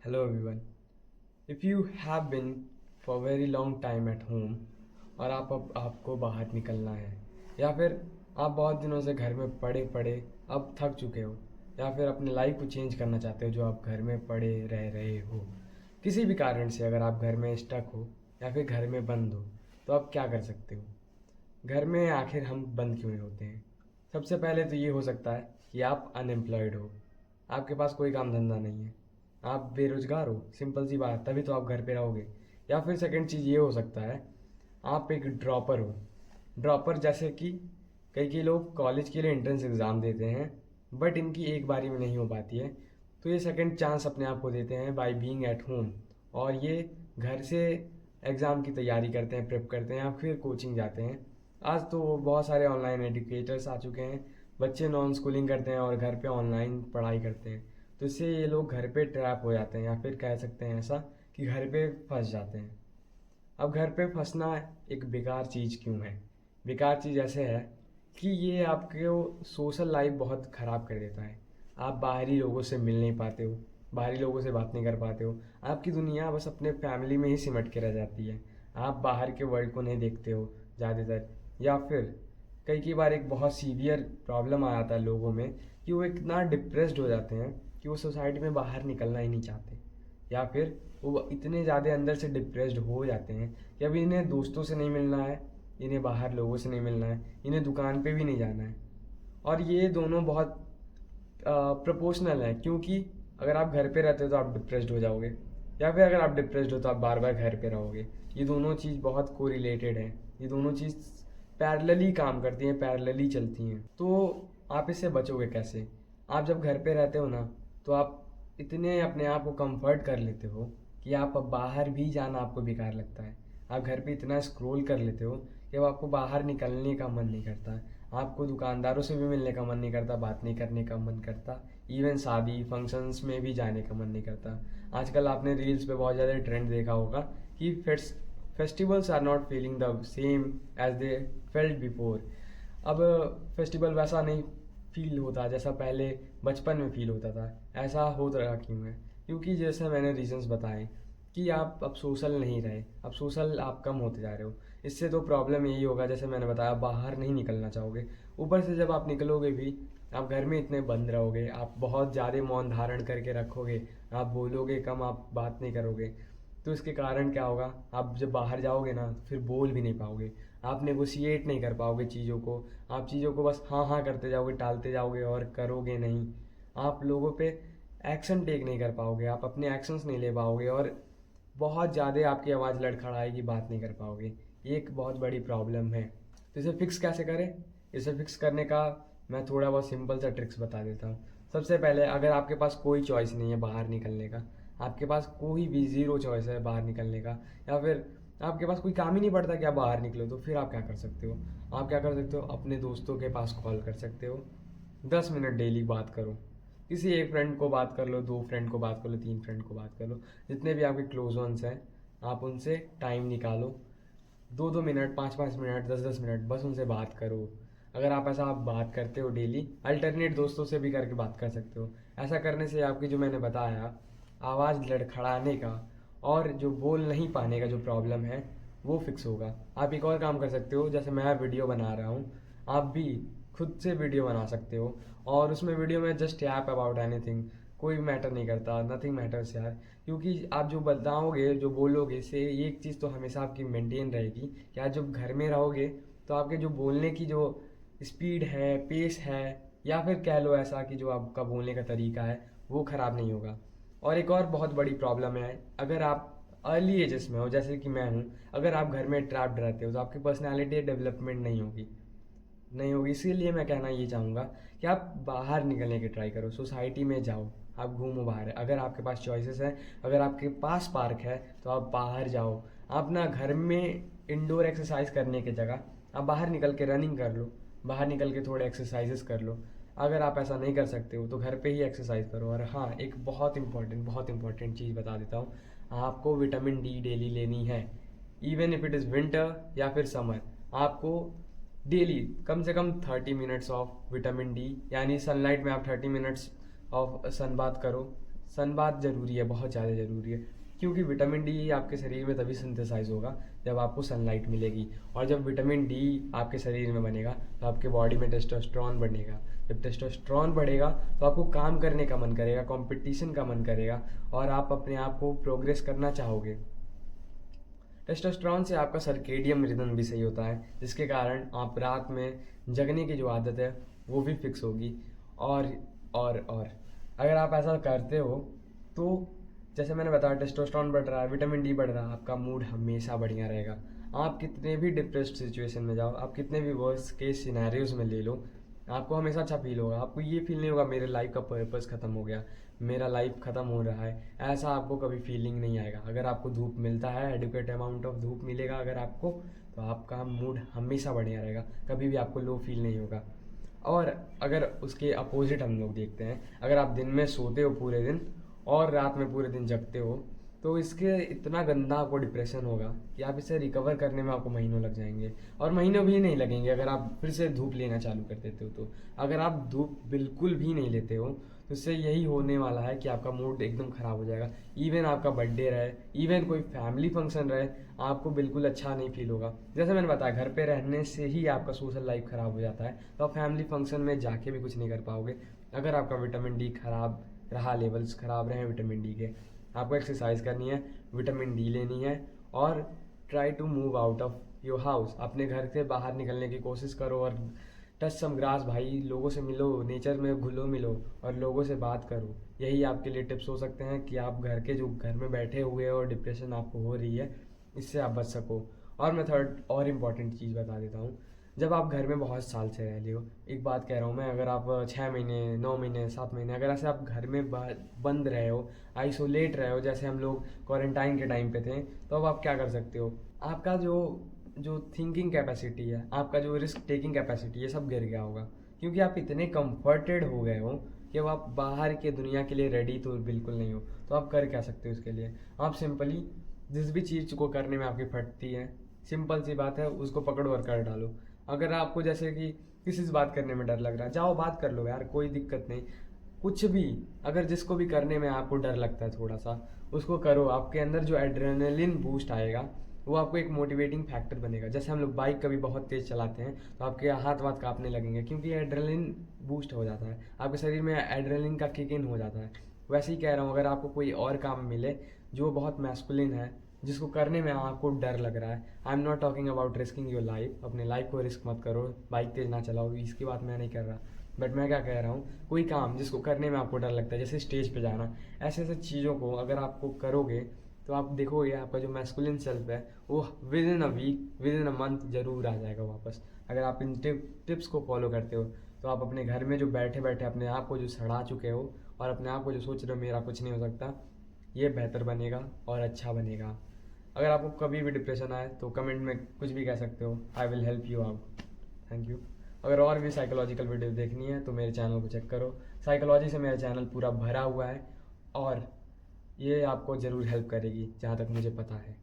Hello everyone. If you have been for a very long time at home और आपको बाहर निकलना है या फिर आप बहुत दिनों से घर में पड़े पड़े अब थक चुके हो या फिर अपने लाइफ को चेंज करना चाहते हो जो आप घर में पड़े रह रहे हो किसी भी कारण से अगर आप घर में स्टक हो या फिर घर में बंद हो तो आप क्या कर सकते हो। घर में आखिर हम बंद क्यों होते हैं। सबसे पहले तो ये हो सकता है कि आप अनएम्प्लॉयड हो, आपके पास कोई काम धंधा नहीं है, आप बेरोजगार हो, सिंपल सी बात, तभी तो आप घर पे रहोगे। या फिर सेकंड चीज़ ये हो सकता है आप एक ड्रॉपर हो। ड्रॉपर जैसे कि कई कई लोग कॉलेज के लिए एंट्रेंस एग्ज़ाम देते हैं बट इनकी एक बारी में नहीं हो पाती है, तो ये सेकंड चांस अपने आप को देते हैं बाय बीइंग एट होम। और ये घर से एग्ज़ाम की तैयारी करते हैं, प्रेप करते हैं या फिर कोचिंग जाते हैं। आज तो बहुत सारे ऑनलाइन एजुकेटर्स आ चुके हैं, बच्चे नॉन स्कूलिंग करते हैं और घर पे ऑनलाइन पढ़ाई करते हैं, तो इससे ये लोग घर पे ट्रैप हो जाते हैं या फिर कह सकते हैं ऐसा कि घर पे फंस जाते हैं। अब घर पे फंसना एक बेकार चीज़ क्यों है। बेकार चीज़ ऐसे है कि ये आपके सोशल लाइफ बहुत ख़राब कर देता है। आप बाहरी लोगों से मिल नहीं पाते हो, बाहरी लोगों से बात नहीं कर पाते हो, आपकी दुनिया बस अपने फैमिली में ही सिमट के रह जाती है। आप बाहर के वर्ल्ड को नहीं देखते हो ज़्यादातर। या फिर कई कई बार एक बहुत सीवियर प्रॉब्लम आ जाता है लोगों में कि वो इतना डिप्रेस्ड हो जाते हैं कि वो सोसाइटी में बाहर निकलना ही नहीं चाहते। या फिर वो इतने ज़्यादा अंदर से डिप्रेस्ड हो जाते हैं कि अब इन्हें दोस्तों से नहीं मिलना है, इन्हें बाहर लोगों से नहीं मिलना है, इन्हें दुकान पे भी नहीं जाना है। और ये दोनों बहुत प्रोपोर्शनल है, क्योंकि अगर आप घर पे रहते हो तो आप डिप्रेस्ड हो जाओगे, या फिर अगर आप डिप्रेस्ड हो तो आप बार बार घर पे रहोगे। ये दोनों चीज़ बहुत कोरिलेटेड है, ये दोनों चीज़ पैरेलली काम करती हैं, पैरेलली चलती हैं। तो आप इससे बचोगे कैसे। आप जब घर पे रहते हो ना तो आप इतने अपने आप को कंफर्ट कर लेते हो कि आप अब बाहर भी जाना आपको बेकार लगता है। आप घर पे इतना स्क्रॉल कर लेते हो कि अब आपको बाहर निकलने का मन नहीं करता, आपको दुकानदारों से भी मिलने का मन नहीं करता, बात नहीं करने का मन करता, इवन शादी फंक्शंस में भी जाने का मन नहीं करता। आजकल आपने रील्स पे बहुत ज़्यादा ट्रेंड देखा होगा कि festivals are not feeling the same as they felt before. अब फेस्टिवल वैसा नहीं फील होता जैसा पहले बचपन में फील होता था। ऐसा हो रहा क्यों है? क्योंकि जैसे मैंने रीजंस बताए कि आप अब सोशल नहीं रहे, अब सोशल आप कम होते जा रहे हो। इससे तो प्रॉब्लम यही होगा, जैसे मैंने बताया, बाहर नहीं निकलना चाहोगे। ऊपर से जब आप निकलोगे भी आप घर में इतने बंद रहोगे, आप बहुत ज़्यादा मौन धारण करके रखोगे, आप बोलोगे कम, आप बात नहीं करोगे। तो इसके कारण क्या होगा, आप जब बाहर जाओगे ना फिर बोल भी नहीं पाओगे, आप नेगोशिएट नहीं कर पाओगे चीज़ों को। आप चीज़ों को बस हाँ हाँ करते जाओगे, टालते जाओगे और करोगे नहीं। आप लोगों पे एक्शन टेक नहीं कर पाओगे, आप अपने एक्शंस नहीं ले पाओगे और बहुत ज़्यादा आपकी आवाज़ लड़खड़ाएगी, बात नहीं कर पाओगे। ये एक बहुत बड़ी प्रॉब्लम है। तो इसे फिक्स कैसे करें? इसे फिक्स करने का मैं थोड़ा बहुत सिंपल सा ट्रिक्स बता देता हूँ। सबसे पहले, अगर आपके पास कोई चॉइस नहीं है बाहर निकलने का, आपके पास कोई भी ज़ीरो चॉइस है बाहर निकलने का, या फिर आपके पास कोई काम ही नहीं पड़ता कि आप बाहर निकलो, तो फिर आप क्या कर सकते हो? आप क्या कर सकते हो, अपने दोस्तों के पास कॉल कर सकते हो। 10 मिनट डेली बात करो, किसी एक फ्रेंड को बात कर लो, 2 फ्रेंड को बात कर लो, 3 फ्रेंड को बात कर लो, जितने भी आपके क्लोज वंस हैं आप उनसे टाइम निकालो। 2-2 मिनट, 5-5 मिनट, 10-10 मिनट बस उनसे बात करो। अगर आप बात करते हो डेली, अल्टरनेट दोस्तों से भी करके बात कर सकते हो। ऐसा करने से आपकी, जो मैंने बताया, आवाज़ लड़खड़ाने का और जो बोल नहीं पाने का जो प्रॉब्लम है वो फिक्स होगा। आप एक और काम कर सकते हो, जैसे मैं वीडियो बना रहा हूँ, आप भी खुद से वीडियो बना सकते हो और उसमें वीडियो में जस्ट ऐप अबाउट एनीथिंग, कोई मैटर नहीं करता, नथिंग मैटर्स यार। क्योंकि आप जो बताओगे, जो बोलोगे, से एक चीज़ तो हमेशा आपकी मेंटेन रहेगी कि आज जब घर में रहोगे तो आपके जो बोलने की जो स्पीड है, पेस है, या फिर कह लो ऐसा कि जो आपका बोलने का तरीका है वो ख़राब नहीं होगा। और एक और बहुत बड़ी प्रॉब्लम है, अगर आप अर्ली एजेस में हो जैसे कि मैं हूँ, अगर आप घर में ट्रैप्ड रहते हो तो आपकी पर्सनैलिटी डेवलपमेंट नहीं होगी। इसीलिए मैं कहना ये चाहूँगा कि आप बाहर निकलने की ट्राई करो, सोसाइटी में जाओ, आप घूमो बाहर। अगर आपके पास चॉइसेस हैं, अगर आपके पास पार्क है तो आप बाहर जाओ। आप ना घर में इंडोर एक्सरसाइज करने की जगह आप बाहर निकल के रनिंग कर लो, बाहर निकल के थोड़े एक्सरसाइजेस कर लो। अगर आप ऐसा नहीं कर सकते हो तो घर पे ही एक्सरसाइज करो। और हाँ, एक बहुत इंपॉर्टेंट चीज़ बता देता हूँ, आपको विटामिन डी डेली लेनी है। Even if it is winter या फिर समर, आपको डेली कम से कम 30 मिनट्स ऑफ विटामिन डी, यानी सनलाइट में आप 30 मिनट्स ऑफ सन बात करो, सनबाथ ज़रूरी है, बहुत ज़्यादा ज़रूरी है, क्योंकि विटामिन डी आपके शरीर में तभी सिंथेसाइज होगा जब आपको सनलाइट मिलेगी। और जब विटामिन डी आपके शरीर में बनेगा तो आपके बॉडी में टेस्टोस्टेरोन बढ़ेगा। जब टेस्टोस्टेरोन बढ़ेगा तो आपको काम करने का मन करेगा, कंपटीशन का मन करेगा, और आप अपने आप को प्रोग्रेस करना चाहोगे। टेस्टोस्टेरोन से आपका सर्केडियम रिदम भी सही होता है, जिसके कारण आप रात में जगने की जो आदत है वो भी फिक्स होगी। और और अगर आप ऐसा करते हो तो जैसे मैंने बताया, टेस्टोस्टेरोन बढ़ रहा है, विटामिन डी बढ़ रहा है, आपका मूड हमेशा बढ़िया रहेगा। आप कितने भी डिप्रेस्ड सिचुएशन में जाओ, आप कितने भी वर्स्ट केस सिनेरियोज में ले लो, आपको हमेशा अच्छा फील होगा। आपको ये फील नहीं होगा मेरे लाइफ का पर्पस ख़त्म हो गया, मेरा लाइफ ख़त्म हो रहा है, ऐसा आपको कभी फीलिंग नहीं आएगा। अगर आपको धूप मिलता है, एडिक्वेट अमाउंट ऑफ धूप मिलेगा अगर आपको, तो आपका मूड हमेशा बढ़िया रहेगा, कभी भी आपको लो फील नहीं होगा। और अगर उसके अपोजिट हम लोग देखते हैं, अगर आप दिन में सोते हो पूरे दिन और रात में पूरे दिन जगते हो, तो इसके इतना गंदा आपको डिप्रेशन होगा कि आप इसे रिकवर करने में आपको महीनों लग जाएंगे, और महीनों भी नहीं लगेंगे अगर आप फिर से धूप लेना चालू कर देते हो। तो अगर आप धूप बिल्कुल भी नहीं लेते हो तो इससे यही होने वाला है कि आपका मूड एकदम ख़राब हो जाएगा। इवन आपका बर्थडे रहे, इवन कोई फैमिली फंक्शन रहे, आपको बिल्कुल अच्छा नहीं फील होगा। जैसे मैंने बताया, घर पे रहने से ही आपका सोशल लाइफ ख़राब हो जाता है, तो आप फैमिली फंक्शन में जाके भी कुछ नहीं कर पाओगे अगर आपका विटामिन डी खराब रहा, लेवल्स ख़राब रहे विटामिन डी के। आपको एक्सरसाइज करनी है, विटामिन डी लेनी है, और try to move out of your house. अपने घर से बाहर निकलने की कोशिश करो और टच सम ग्रास भाई, लोगों से मिलो, नेचर में घुलो मिलो और लोगों से बात करो। यही आपके लिए टिप्स हो सकते हैं कि आप घर में बैठे हुए हो और डिप्रेशन आपको हो रही है, इससे आप बच सको। और मैं थर्ड और इम्पॉर्टेंट चीज़ बता देता हूँ, जब आप घर में बहुत साल से रह रहे हो, एक बात कह रहा हूँ मैं, अगर आप 6 महीने 9 महीने 7 महीने अगर ऐसे आप घर में बंद रहे हो, आइसोलेट रहे हो, जैसे हम लोग क्वारंटाइन के टाइम पे थे, तो अब आप क्या कर सकते हो, आपका जो जो थिंकिंग कैपेसिटी है, आपका जो रिस्क टेकिंग कैपेसिटी, ये सब गिर गया होगा, क्योंकि आप इतने कंफर्टेड हो गए हो कि अब आप बाहर के दुनिया के लिए रेडी तो बिल्कुल नहीं हो। तो आप कर क्या सकते हो उसके लिए, आप सिंपली जिस भी चीज़ को करने में आपकी फटती है, सिंपल सी बात है, उसको पकड़ो और कर डालो। अगर आपको जैसे कि किसी से बात करने में डर लग रहा है, जाओ बात कर लो यार, कोई दिक्कत नहीं। कुछ भी, अगर जिसको भी करने में आपको डर लगता है थोड़ा सा, उसको करो। आपके अंदर जो एड्रेनलिन बूस्ट आएगा वो आपको एक मोटिवेटिंग फैक्टर बनेगा। जैसे हम लोग बाइक कभी बहुत तेज़ चलाते हैं तो आपके हाथ वाथ कांपने लगेंगे, क्योंकि एड्रेनलिन बूस्ट हो जाता है, आपके शरीर में एड्रेनलिन का किक इन हो जाता है। वैसे ही कह रहा हूँ, अगर आपको कोई और काम मिले जो बहुत मैस्कुलिन है, जिसको करने में आपको डर लग रहा है, I am not talking about risking your life, अपने लाइफ को रिस्क मत करो, बाइक तेज ना चलाओ, इसकी बात मैं नहीं कर रहा। बट मैं क्या कह रहा हूँ, कोई काम जिसको करने में आपको डर लगता है, जैसे स्टेज पे जाना, ऐसे ऐसे चीज़ों को अगर आपको करोगे तो आप देखोगे आपका जो मैस्कुलिन सेल्फ है वो within a week, within a month जरूर आ जाएगा वापस। अगर आप इन टिप्स को फॉलो करते हो तो आप अपने घर में जो बैठे बैठे अपने आप को जो सड़ा चुके हो और अपने आप को जो सोच रहे हो मेरा कुछ नहीं हो सकता, ये बेहतर बनेगा और अच्छा बनेगा। अगर आपको कभी भी डिप्रेशन आए तो कमेंट में कुछ भी कह सकते हो, I will help you out. Thank you. अगर और भी साइकोलॉजिकल वीडियो देखनी है तो मेरे चैनल को चेक करो, साइकोलॉजी से मेरा चैनल पूरा भरा हुआ है और ये आपको ज़रूर हेल्प करेगी जहाँ तक मुझे पता है।